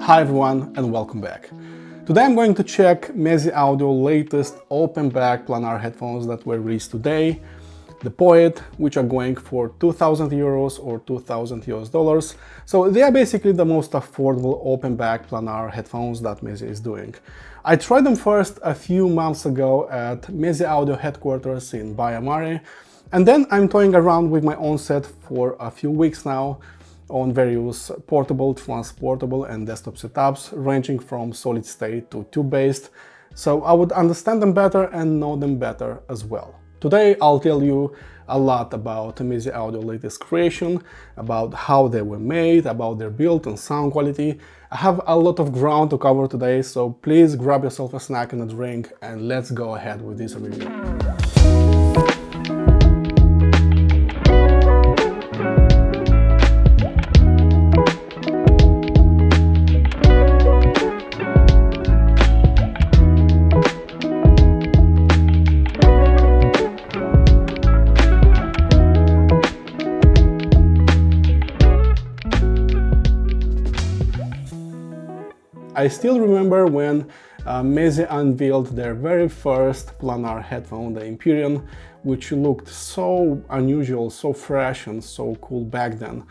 Hi everyone and welcome back. Today I'm going to check Meze Audio latest open back planar headphones that were released today, the Poet, which are going for 2,000 euros or 2,000 US dollars. So they are basically the most affordable open back planar headphones that Meze is doing. I tried them first a few months ago at Meze Audio headquarters in Baia Mare, and then I'm toying around with my own set for a few weeks now on various portable, transportable and desktop setups ranging from solid state to tube-based, so I would understand them better and know them better as well. Today I'll tell you a lot about Meze Audio latest creation, about how they were made, about their build and sound quality. I have a lot of ground to cover today, so please grab yourself a snack and a drink and let's go ahead with this review. I still remember when Meze unveiled their very first planar headphone, the Empyrean, which looked so unusual, so fresh and so cool back then.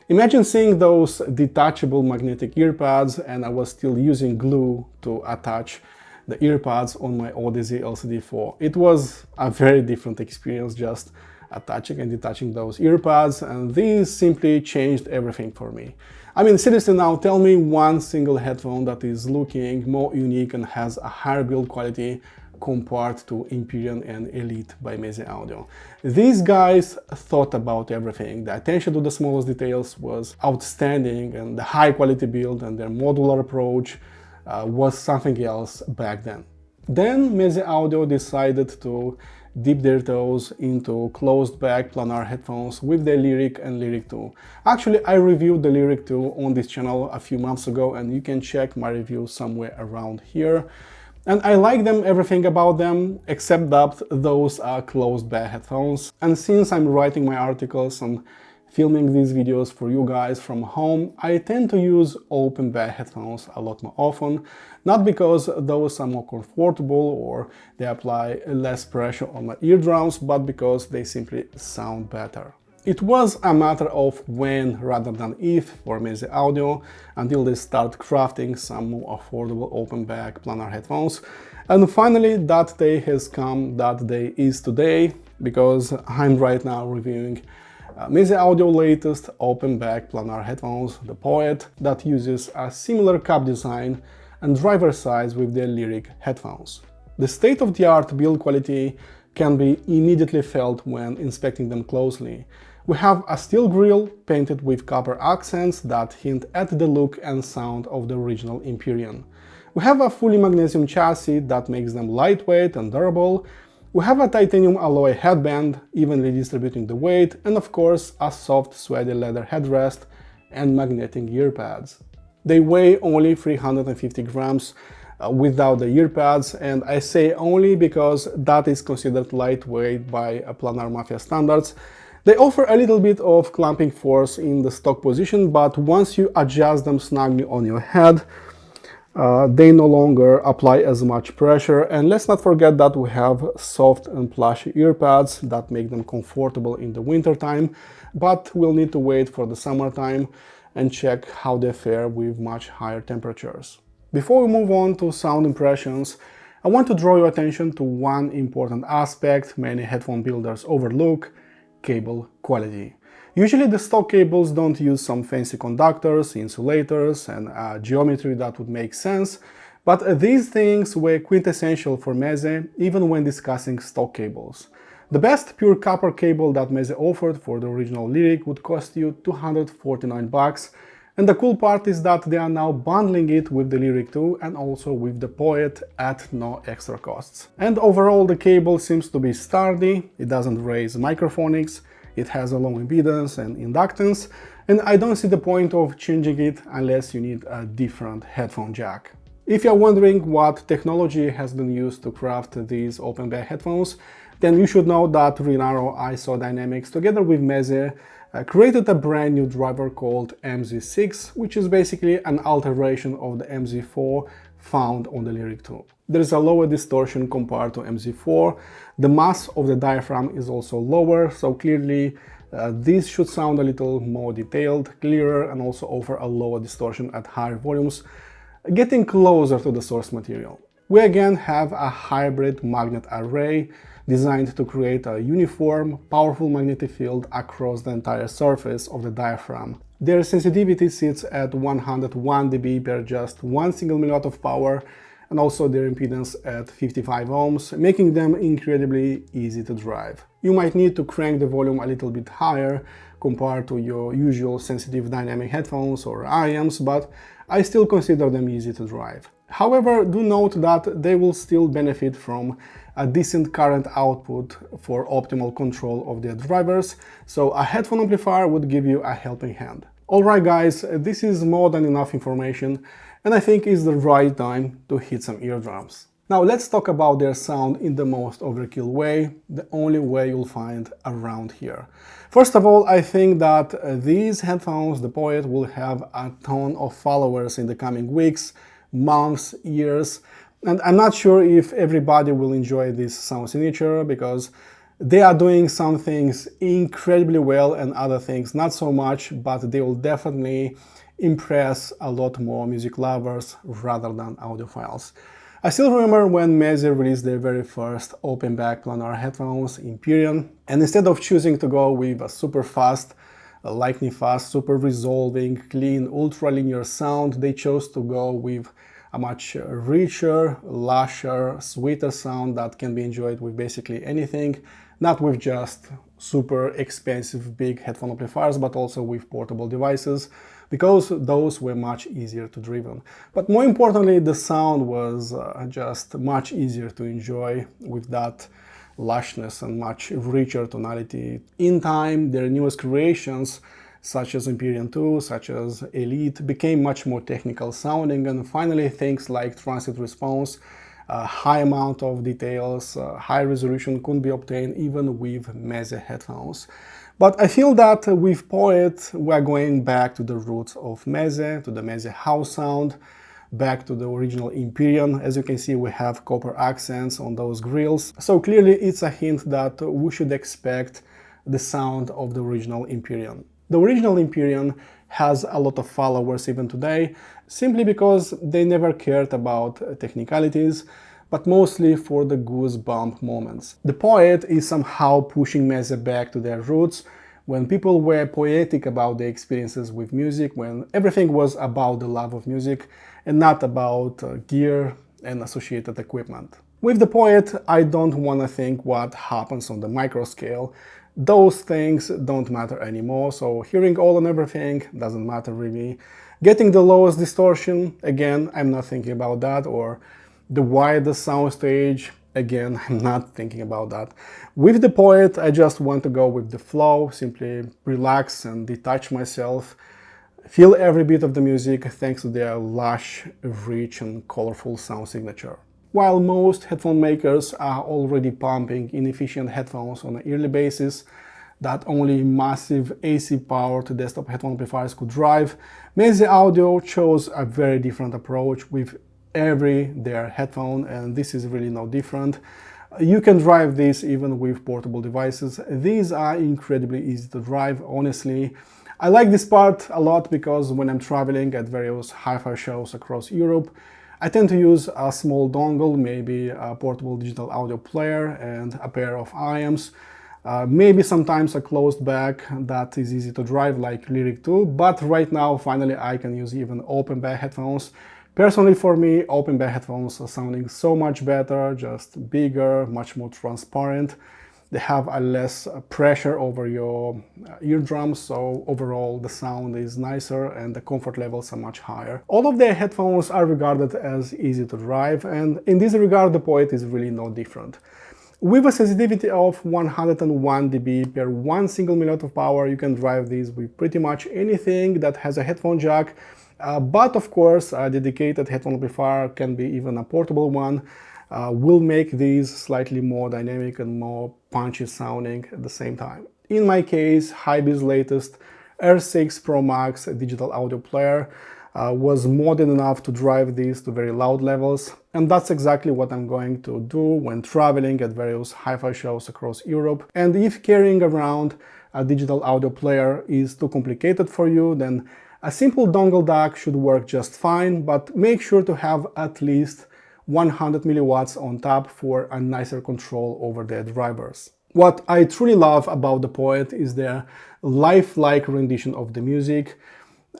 Imagine seeing those detachable magnetic earpads, and I was still using glue to attach the earpads on my Odyssey LCD4. It was a very different experience just attaching and detaching those earpads, and these simply changed everything for me. I mean, seriously now, tell me one single headphone that is looking more unique and has a higher build quality compared to Empyrean and Elite by Meze Audio. These guys thought about everything. The attention to the smallest details was outstanding, and the high quality build and their modular approach was something else back then. Then Meze Audio decided to dip their toes into closed back planar headphones with the Lyric and Lyric 2. Actually, I reviewed the Lyric 2 on this channel a few months ago, and you can check my review somewhere around here. And I like them, everything about them, except that those are closed back headphones. And since I'm writing my articles and filming these videos for you guys from home, I tend to use open back headphones a lot more often, not because those are more comfortable or they apply less pressure on my eardrums, but because they simply sound better. It was a matter of when rather than if for Meze Audio until they start crafting some more affordable open back planar headphones. And finally that day has come, that day is today, because I'm right now reviewing Meze Audio latest open back planar headphones, the Poet, that uses a similar cap design and driver size with the Lyric headphones. The state-of-the-art build quality can be immediately felt when inspecting them closely. We have a steel grille painted with copper accents that hint at the look and sound of the original Empyrean. We have a fully magnesium chassis that makes them lightweight and durable. We have a titanium alloy headband, evenly distributing the weight, and of course a soft sweaty leather headrest and magnetic earpads. They weigh only 350 grams without the earpads, and I say only because that is considered lightweight by Planar Mafia standards. They offer a little bit of clamping force in the stock position, but once you adjust them snugly on your head, they no longer apply as much pressure. And let's not forget that we have soft and plushy earpads that make them comfortable in the winter time, but we'll need to wait for the summertime and check how they fare with much higher temperatures. Before we move on to sound impressions, I want to draw your attention to one important aspect many headphone builders overlook: cable quality. Usually the stock cables don't use some fancy conductors, insulators and geometry that would make sense, but these things were quintessential for Meze even when discussing stock cables. The best pure copper cable that Meze offered for the original Lyric would cost you 249 bucks, and the cool part is that they are now bundling it with the Lyric 2 and also with the Poet at no extra costs. And overall the cable seems to be sturdy, it doesn't raise microphonics, it has a low impedance and inductance, and I don't see the point of changing it unless you need a different headphone jack. If you're wondering what technology has been used to craft these open back headphones, then you should know that Renaro ISO Dynamics together with Meze created a brand new driver called Meze6, which is basically an alteration of the Meze4 found on the Lyric 2. There is a lower distortion compared to Meze4. The mass of the diaphragm is also lower, so clearly this should sound a little more detailed, clearer, and also offer a lower distortion at higher volumes, getting closer to the source material. We again have a hybrid magnet array designed to create a uniform, powerful magnetic field across the entire surface of the diaphragm. Their sensitivity sits at 101 dB per just one single milliwatt of power, and also their impedance at 55 ohms, making them incredibly easy to drive. You might need to crank the volume a little bit higher compared to your usual sensitive dynamic headphones or IEMs, but I still consider them easy to drive. However, do note that they will still benefit from a decent current output for optimal control of their drivers, so a headphone amplifier would give you a helping hand. Alright guys, this is more than enough information, and I think it's the right time to hit some eardrums. Now let's talk about their sound in the most overkill way, the only way you'll find around here. First of all, I think that these headphones, the Poet, will have a ton of followers in the coming weeks, months, years, and I'm not sure if everybody will enjoy this sound signature, because they are doing some things incredibly well and other things not so much, but they will definitely impress a lot more music lovers rather than audiophiles. I still remember when Meze released their very first open back planar headphones, Empyrean, and instead of choosing to go with a super fast, lightning fast, super resolving, clean, ultra linear sound, they chose to go with a much richer, lusher, sweeter sound that can be enjoyed with basically anything, not with just super expensive big headphone amplifiers, but also with portable devices, because those were much easier to driven. But more importantly, the sound was just much easier to enjoy with that lushness and much richer tonality. In time, their newest creations, such as Empyrean 2, such as Elite, became much more technical sounding, and finally things like transient response, high amount of details, high resolution couldn't be obtained even with Meze headphones. But I feel that with Poet, we're going back to the roots of Meze, to the Meze house sound, back to the original Empyrean. As you can see, we have copper accents on those grills. So clearly it's a hint that we should expect the sound of the original Empyrean. The original Empyrean has a lot of followers even today, simply because they never cared about technicalities, but mostly for the goosebump moments. The Poet is somehow pushing Meze back to their roots, when people were poetic about their experiences with music, when everything was about the love of music and not about gear and associated equipment. With the Poet, I don't want to think what happens on the micro scale. Those things don't matter anymore, so hearing all and everything doesn't matter really. Getting the lowest distortion, again, I'm not thinking about that, or the widest soundstage, again, I'm not thinking about that. With the Poet, I just want to go with the flow, simply relax and detach myself, feel every bit of the music thanks to their lush, rich and colorful sound signature. While most headphone makers are already pumping inefficient headphones on a yearly basis that only massive AC-powered desktop headphone amplifiers could drive, Meze Audio chose a very different approach with their headphone, and this is really no different. You can drive this even with portable devices. These are incredibly easy to drive, honestly. I like this part a lot because when I'm traveling at various hi-fi shows across Europe, I tend to use a small dongle, maybe a portable digital audio player and a pair of IEMs. Maybe sometimes a closed back that is easy to drive like Lyric 2, but right now finally I can use even open back headphones. Personally for me, open back headphones are sounding so much better, just bigger, much more transparent. They have a less pressure over your eardrums, so overall the sound is nicer and the comfort levels are much higher. All of their headphones are regarded as easy to drive, and in this regard the Poet is really no different. With a sensitivity of 101 dB per one single milliwatt of power, you can drive these with pretty much anything that has a headphone jack, but of course a dedicated headphone amplifier, can be even a portable one, will make these slightly more dynamic and more punchy sounding at the same time. In my case, Hybe's latest R6 Pro Max digital audio player was modern enough to drive these to very loud levels, and that's exactly what I'm going to do when traveling at various hi-fi shows across Europe. And if carrying around a digital audio player is too complicated for you, then a simple dongle DAC should work just fine, but make sure to have at least 100 milliwatts on tap for a nicer control over the drivers. What I truly love about the Poet is their lifelike rendition of the music,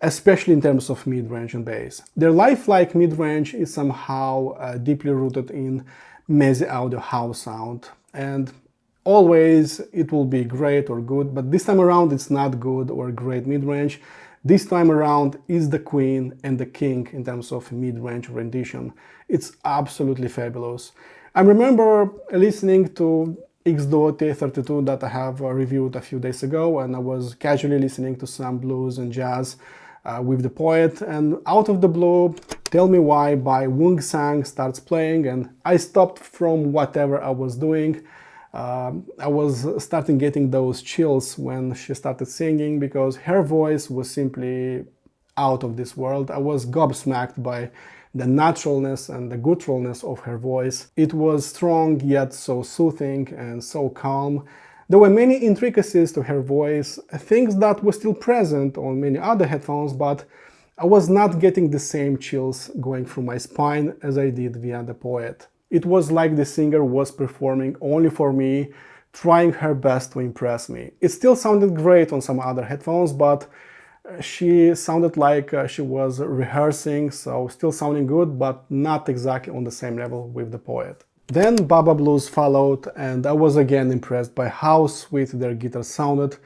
especially in terms of mid-range and bass. Their lifelike mid-range is somehow deeply rooted in Meze audio house sound, and always it will be great or good, but this time around it's not good or great mid-range. This time around is the queen and the king in terms of mid-range rendition. It's absolutely fabulous. I remember listening to X-Duo T32 that I have reviewed a few days ago, and I was casually listening to some blues and jazz with the Poet, and out of the blue, Tell Me Why by Wung Sang starts playing, and I stopped from whatever I was doing. I was starting getting those chills when she started singing, because her voice was simply out of this world. I was gobsmacked by the naturalness and the gutturalness of her voice. It was strong yet so soothing and so calm. There were many intricacies to her voice, things that were still present on many other headphones, but I was not getting the same chills going through my spine as I did via the Poet. It was like the singer was performing only for me, trying her best to impress me. It still sounded great on some other headphones, but she sounded like she was rehearsing, so still sounding good, but not exactly on the same level with the Poet. Then Baba Blues followed, and I was again impressed by how sweet their guitars sounded,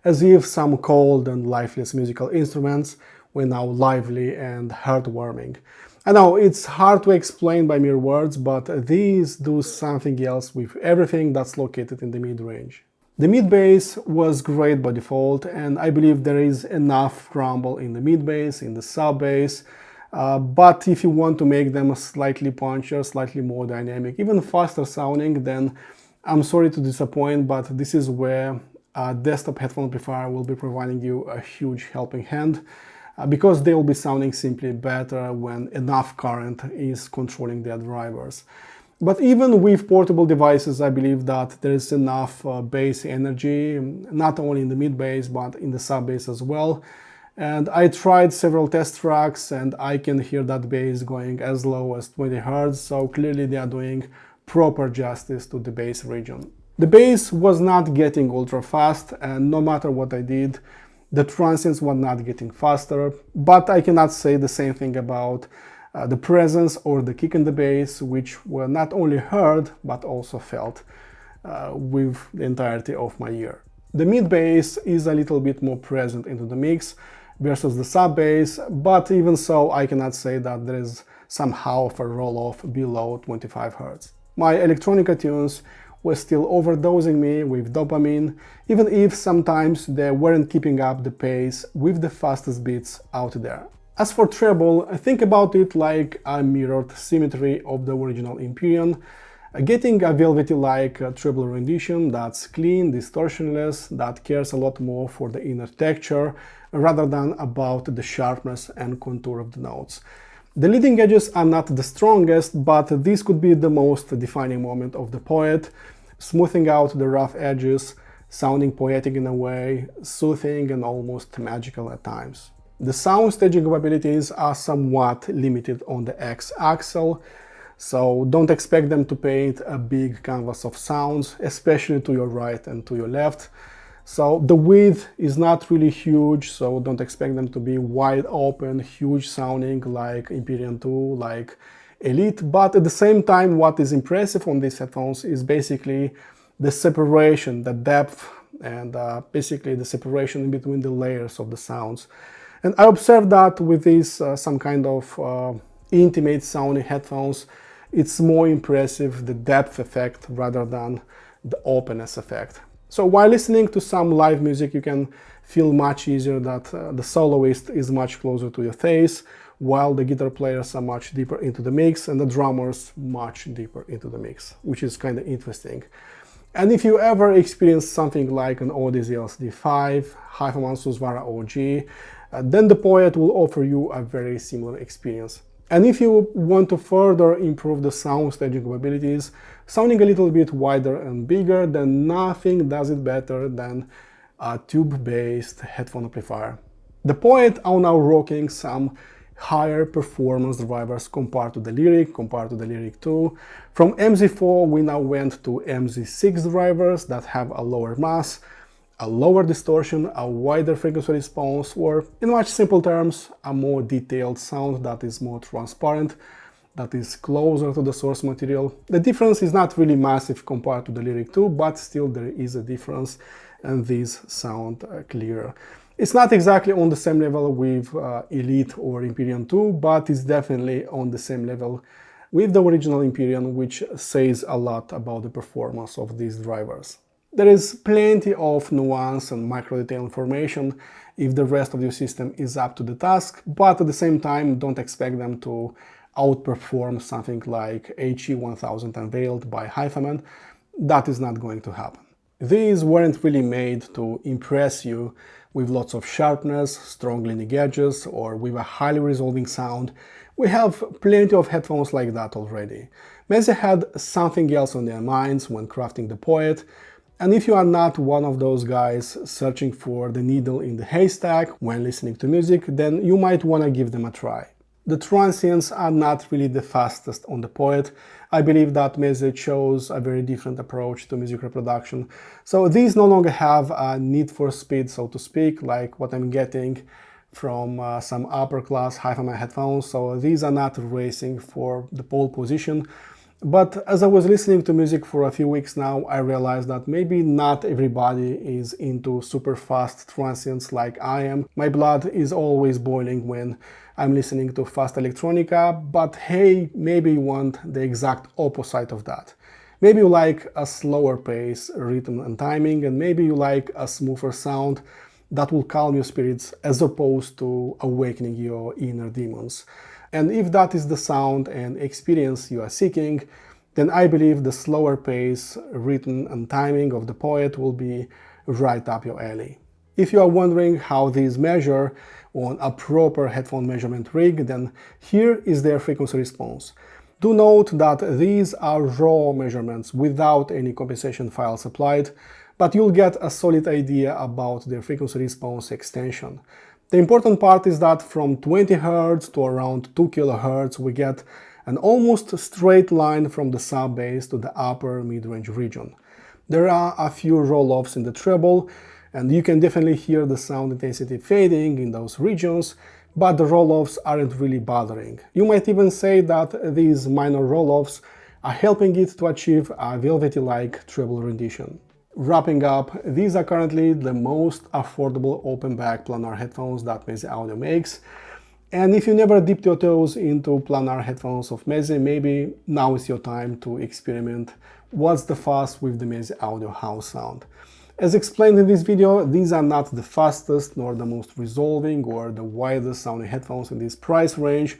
as if some cold and lifeless musical instruments were now lively and heartwarming. I know it's hard to explain by mere words, but these do something else with everything that's located in the mid-range. The mid-bass was great by default, and I believe there is enough rumble in the mid-bass, in the sub-bass, but if you want to make them slightly punchier, slightly more dynamic, even faster sounding, then I'm sorry to disappoint, but this is where a desktop headphone amplifier will be providing you a huge helping hand, because they will be sounding simply better when enough current is controlling their drivers. But even with portable devices, I believe that there is enough bass energy, not only in the mid-bass, but in the sub-bass as well. And I tried several test tracks, and I can hear that bass going as low as 20 Hz, so clearly they are doing proper justice to the bass region. The bass was not getting ultra fast, and no matter what I did, the transients were not getting faster, but I cannot say the same thing about the presence or the kick in the bass, which were not only heard but also felt with the entirety of my ear. The mid bass is a little bit more present into the mix versus the sub bass, but even so I cannot say that there is somehow of a roll-off below 25 Hz. My electronica tunes were still overdosing me with dopamine, even if sometimes they weren't keeping up the pace with the fastest beats out there. As for treble, think about it like a mirrored symmetry of the original Empyrean, getting a velvety-like treble rendition that's clean, distortionless, that cares a lot more for the inner texture rather than about the sharpness and contour of the notes. The leading edges are not the strongest, but this could be the most defining moment of the Poet, smoothing out the rough edges, sounding poetic in a way, soothing and almost magical at times. The sound staging capabilities are somewhat limited on the X-axle, so don't expect them to paint a big canvas of sounds, especially to your right and to your left. So the width is not really huge, so don't expect them to be wide open, huge sounding like Empyrean 2, like Elite, but at the same time what is impressive on these headphones is basically the separation, the depth, and basically the separation in between the layers of the sounds. And I observed that with these some kind of intimate sounding headphones, it's more impressive, the depth effect rather than the openness effect. So while listening to some live music, you can feel much easier that the soloist is much closer to your face, while the guitar players are much deeper into the mix and the drummers much deeper into the mix, which is kind of interesting. And if you ever experienced something like an Odyssey LCD5, HiFiMan Susvara OG, then the Poet will offer you a very similar experience. And if you want to further improve the sound staging capabilities, sounding a little bit wider and bigger, then nothing does it better than a tube-based headphone amplifier. The Poet are now rocking some higher performance drivers compared to the Lyric 2. From Meze4 we now went to Meze6 drivers that have a lower mass, a lower distortion, a wider frequency response, or in much simple terms, a more detailed sound that is more transparent, that is closer to the source material. The difference is not really massive compared to the Lyric 2, but still there is a difference, and these sound clearer. It's not exactly on the same level with Elite or Empyrean 2, but it's definitely on the same level with the original Empyrean, which says a lot about the performance of these drivers. There is plenty of nuance and micro detail information if the rest of your system is up to the task, but at the same time don't expect them to outperform something like HE1000 unveiled by HiFiMan. That is not going to happen. These weren't really made to impress you with lots of sharpness, strong leading edges, or with a highly resolving sound. We have plenty of headphones like that already. Meze had something else on their minds when crafting the Poet, and if you are not one of those guys searching for the needle in the haystack when listening to music, then you might want to give them a try. The Transients are not really the fastest on the Poet. I believe that Meze chose a very different approach to music reproduction. So these no longer have a need for speed, so to speak, like what I'm getting from some upper class HiFiMan headphones. So these are not racing for the pole position. But as I was listening to music for a few weeks now, I realized that maybe not everybody is into super fast transients like I am. My blood is always boiling when I'm listening to fast electronica, but hey, maybe you want the exact opposite of that. Maybe you like a slower pace, rhythm and timing, and maybe you like a smoother sound that will calm your spirits as opposed to awakening your inner demons. And if that is the sound and experience you are seeking, then I believe the slower pace, rhythm and timing of the Poet will be right up your alley. If you are wondering how these measure on a proper headphone measurement rig, then here is their frequency response. Do note that these are raw measurements without any compensation files applied, but you'll get a solid idea about their frequency response extension. The important part is that from 20 Hz to around 2 kHz we get an almost straight line from the sub-bass to the upper mid-range region. There are a few roll-offs in the treble, and you can definitely hear the sound intensity fading in those regions, but the roll-offs aren't really bothering. You might even say that these minor roll-offs are helping it to achieve a velvety-like treble rendition. Wrapping up, these are currently the most affordable open-back planar headphones that Meze Audio makes. And if you never dipped your toes into planar headphones of Meze, maybe now is your time to experiment what's the fuss with the Meze Audio house sound. As explained in this video, these are not the fastest nor the most resolving or the widest sounding headphones in this price range,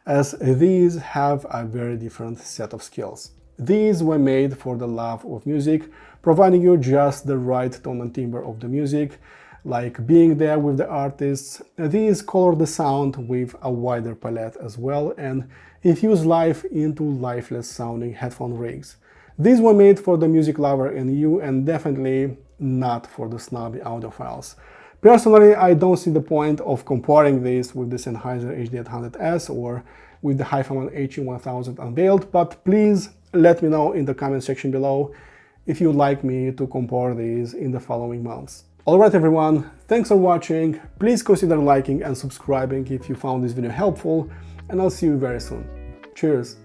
as these have a very different set of skills. These were made for the love of music, providing you just the right tone and timbre of the music, like being there with the artists. These color the sound with a wider palette as well and infuse life into lifeless sounding headphone rigs. These were made for the music lover in you and definitely not for the snobby audiophiles. Personally, I don't see the point of comparing this with the Sennheiser HD800S or with the HiFiMan HE1000 unveiled, but please let me know in the comment section below if you'd like me to compare these in the following months. Alright everyone, thanks for watching, please consider liking and subscribing if you found this video helpful, and I'll see you very soon. Cheers!